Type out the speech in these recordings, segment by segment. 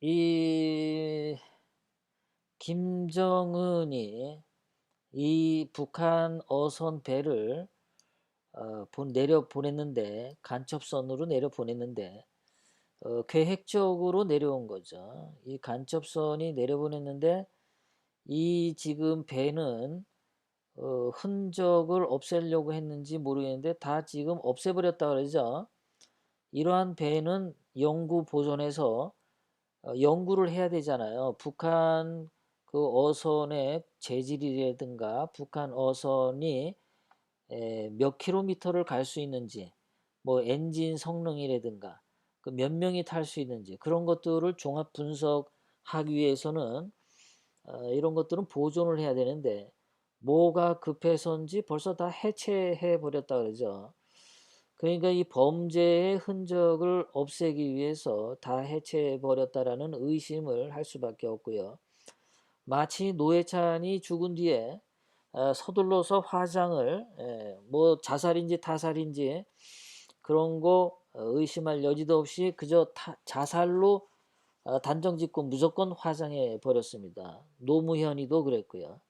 이 김정은이 이 북한 어선 배를 내려 보냈는데, 간첩선으로 내려 보냈는데 계획적으로 내려온 거죠. 이 간첩선이 내려보냈는데 이 지금 배는 흔적을 없애려고 했는지 모르겠는데 다 지금 없애버렸다 그러죠. 이러한 배는 영구 보존해서 연구를 해야 되잖아요. 북한 그 어선의 재질이라든가 북한 어선이 몇 킬로미터를 갈 수 있는지, 뭐 엔진 성능이라든가 그 몇 명이 탈 수 있는지 그런 것들을 종합 분석하기 위해서는 이런 것들은 보존을 해야 되는데 뭐가 급해서인지 벌써 다 해체해 버렸다 그러죠. 그러니까 이 범죄의 흔적을 없애기 위해서 다 해체해 버렸다라는 의심을 할 수밖에 없고요. 마치 노회찬이 죽은 뒤에 서둘러서 화장을 뭐 자살인지 타살인지 그런 거 의심할 여지도 없이 그저 자살로 단정 짓고 무조건 화장해 버렸습니다. 노무현이도 그랬고요.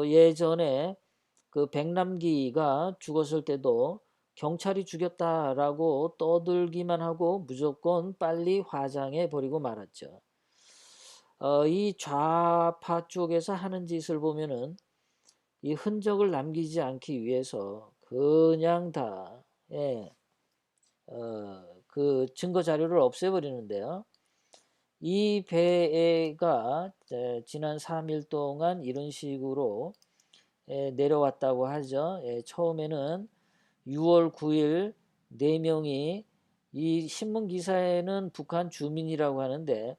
예전에 그 백남기가 죽었을 때도 경찰이 죽였다라고 떠들기만 하고 무조건 빨리 화장해 버리고 말았죠. 이 좌파 쪽에서 하는 짓을 보면은 이 흔적을 남기지 않기 위해서 그냥 다, 예, 그 증거 자료를 없애버리는데요. 이 배가 지난 3일 동안 이런 식으로 내려왔다고 하죠. 처음에는 6월 9일 4명이, 이 신문 기사에는 북한 주민이라고 하는데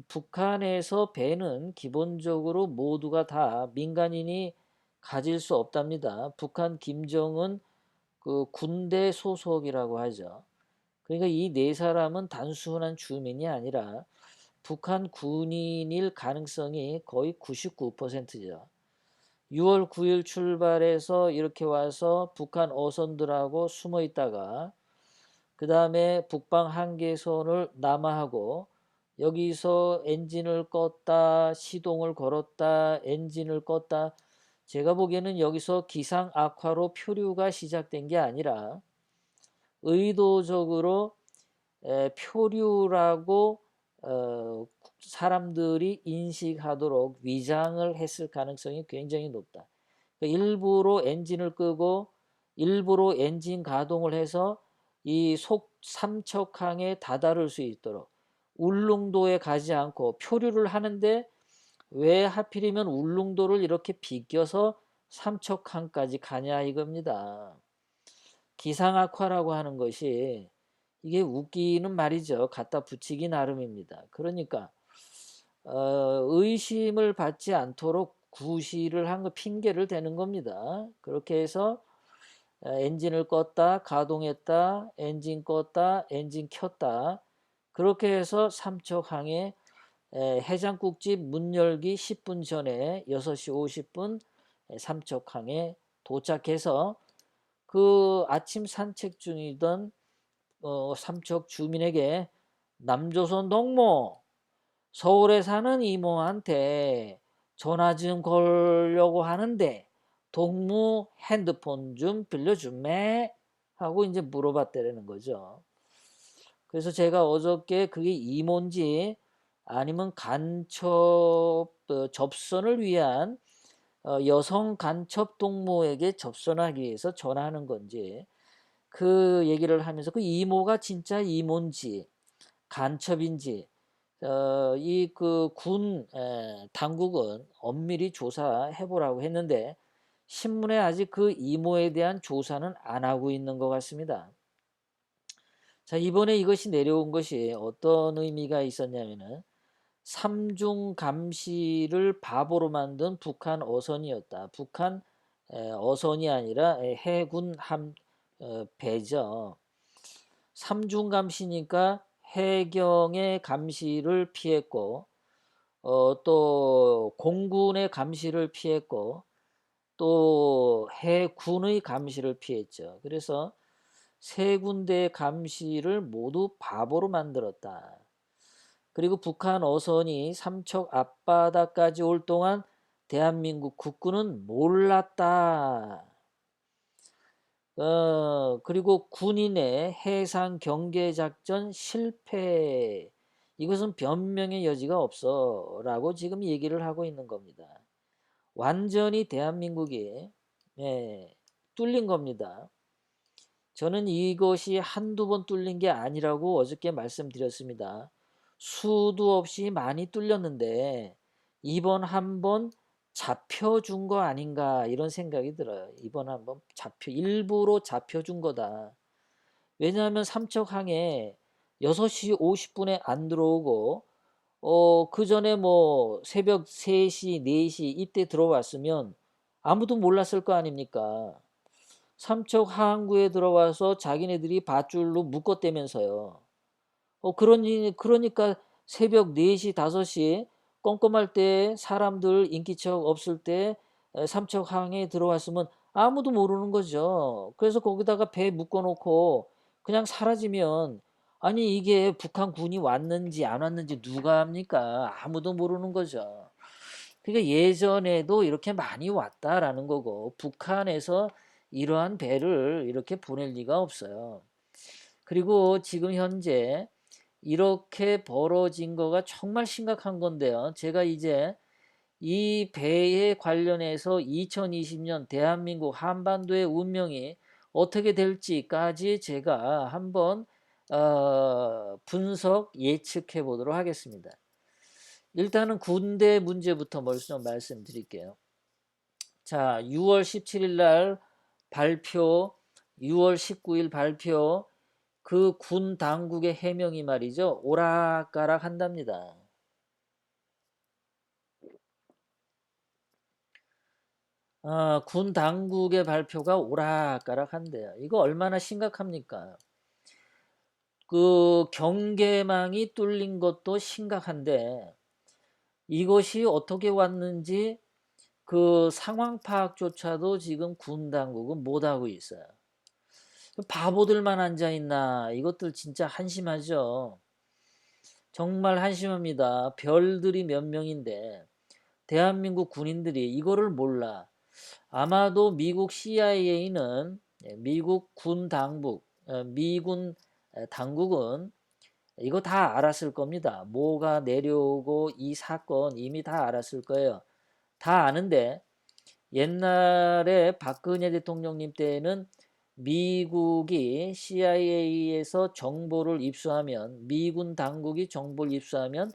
북한에서 배는 기본적으로 모두가 다 민간인이 가질 수 없답니다. 북한 김정은 그 군대 소속이라고 하죠. 그러니까 이 네 사람은 단순한 주민이 아니라 북한 군인일 가능성이 거의 99%죠. 6월 9일 출발해서 이렇게 와서 북한 어선들하고 숨어 있다가 그 다음에 북방 한계선을 남하하고 여기서 엔진을 껐다, 시동을 걸었다, 엔진을 껐다. 제가 보기에는 여기서 기상 악화로 표류가 시작된 게 아니라 의도적으로 표류라고 사람들이 인식하도록 위장을 했을 가능성이 굉장히 높다. 그러니까 일부러 엔진을 끄고 일부러 엔진 가동을 해서 이 삼척항에 다다를 수 있도록 울릉도에 가지 않고 표류를 하는데 왜 하필이면 울릉도를 이렇게 비껴서 삼척항까지 가냐 이겁니다. 기상악화라고 하는 것이 이게 웃기는 말이죠. 갖다 붙이기 나름입니다. 그러니까 의심을 받지 않도록 구실을 한 거, 핑계를 대는 겁니다. 그렇게 해서 엔진을 껐다, 가동했다, 엔진 껐다, 엔진 켰다. 그렇게 해서 삼척항에 해장국집 문 열기 10분 전에 6시 50분 삼척항에 도착해서 그 아침 산책 중이던 삼척 주민에게 남조선 동무, 서울에 사는 이모한테 전화 좀 걸려고 하는데 동무 핸드폰 좀 빌려줄매? 하고 이제 물어봤다는 거죠. 그래서 제가 어저께 그게 이모인지 아니면 간첩 접선을 위한 여성 간첩 동무에게 접선하기 위해서 전화하는 건지 그 얘기를 하면서 그 이모가 진짜 이모인지 간첩인지 이 그 군 당국은 엄밀히 조사해 보라고 했는데 신문에 아직 그 이모에 대한 조사는 안 하고 있는 것 같습니다. 자, 이번에 이것이 내려온 것이 어떤 의미가 있었냐면은 삼중 감시를 바보로 만든 북한 어선이었다. 북한 어선이 아니라 해군 배죠. 삼중 감시니까 해경의 감시를 피했고 또 공군의 감시를 피했고 또 해군의 감시를 피했죠. 그래서 세 군데의 감시를 모두 바보로 만들었다. 그리고 북한 어선이 삼척 앞바다까지 올 동안 대한민국 국군은 몰랐다. 그리고 군인의 해상 경계 작전 실패. 이것은 변명의 여지가 없어. 라고 지금 얘기를 하고 있는 겁니다. 완전히 대한민국이 뚫린 겁니다. 저는 이것이 한두 번 뚫린 게 아니라고 어저께 말씀드렸습니다. 수도 없이 많이 뚫렸는데 이번 한 번 잡혀준 거 아닌가 이런 생각이 들어요. 이번 한 번 일부러 잡혀준 거다. 왜냐하면 삼척항에 6시 50분에 안 들어오고 그 전에 뭐 새벽 3시, 4시 이때 들어왔으면 아무도 몰랐을 거 아닙니까? 삼척 항구에 들어와서 자기네들이 밧줄로 묶었다면서요. 그러니까 새벽 4시, 5시 껌껌할 때 사람들 인기척 없을 때 삼척항에 들어왔으면 아무도 모르는 거죠. 그래서 거기다가 배 묶어놓고 그냥 사라지면 아니 이게 북한 군이 왔는지 안 왔는지 누가 합니까? 아무도 모르는 거죠. 그러니까 예전에도 이렇게 많이 왔다라는 거고 북한에서 이러한 배를 이렇게 보낼 리가 없어요. 그리고 지금 현재 이렇게 벌어진 거가 정말 심각한 건데요. 제가 이제 이 배에 관련해서 2020년 대한민국 한반도의 운명이 어떻게 될지까지 제가 한번 분석 예측해 보도록 하겠습니다. 일단은 군대 문제부터 먼저 말씀드릴게요. 자, 6월 17일 날 발표, 6월 19일 발표, 그 군 당국의 해명이 말이죠. 오락가락 한답니다. 군 당국의 발표가 오락가락 한대요. 이거 얼마나 심각합니까? 그 경계망이 뚫린 것도 심각한데 이것이 어떻게 왔는지 그 상황 파악조차도 지금 군 당국은 못하고 있어요. 바보들만 앉아있나 이것들 진짜 한심하죠. 정말 한심합니다. 별들이 몇 명인데 대한민국 군인들이 이거를 몰라. 아마도 미국 CIA는 미국 군 당국, 미군 당국은 이거 다 알았을 겁니다. 뭐가 내려오고 이 사건 이미 다 알았을 거예요. 다 아는데 옛날에 박근혜 대통령님 때에는 미국이 CIA에서 정보를 입수하면 미군 당국이 정보를 입수하면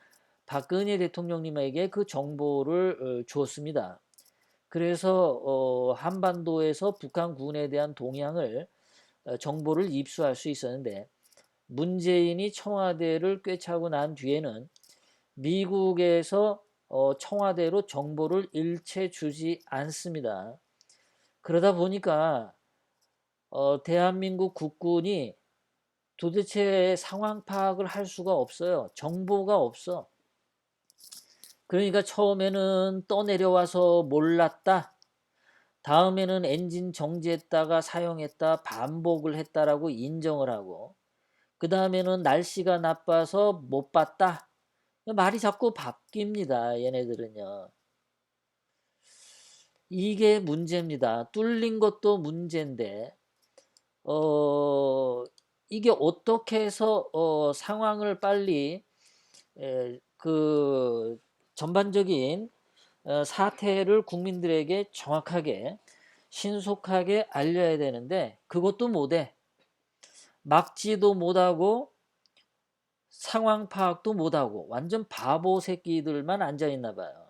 박근혜 대통령님에게 그 정보를 주었습니다. 그래서 한반도에서 북한군에 대한 동향을 정보를 입수할 수 있었는데 문재인이 청와대를 꿰차고 난 뒤에는 미국에서 청와대로 정보를 일체 주지 않습니다. 그러다 보니까 대한민국 국군이 도대체 상황 파악을 할 수가 없어요. 정보가 없어. 그러니까 처음에는 떠내려와서 몰랐다. 다음에는 엔진 정지했다가 사용했다, 반복을 했다라고 인정을 하고 그 다음에는 날씨가 나빠서 못 봤다. 말이 자꾸 바뀝니다. 얘네들은요. 이게 문제입니다. 뚫린 것도 문제인데 이게 어떻게 해서 상황을 빨리 그 전반적인 사태를 국민들에게 정확하게 신속하게 알려야 되는데 그것도 못해. 막지도 못하고 상황 파악도 못하고 완전 바보 새끼들만 앉아있나 봐요.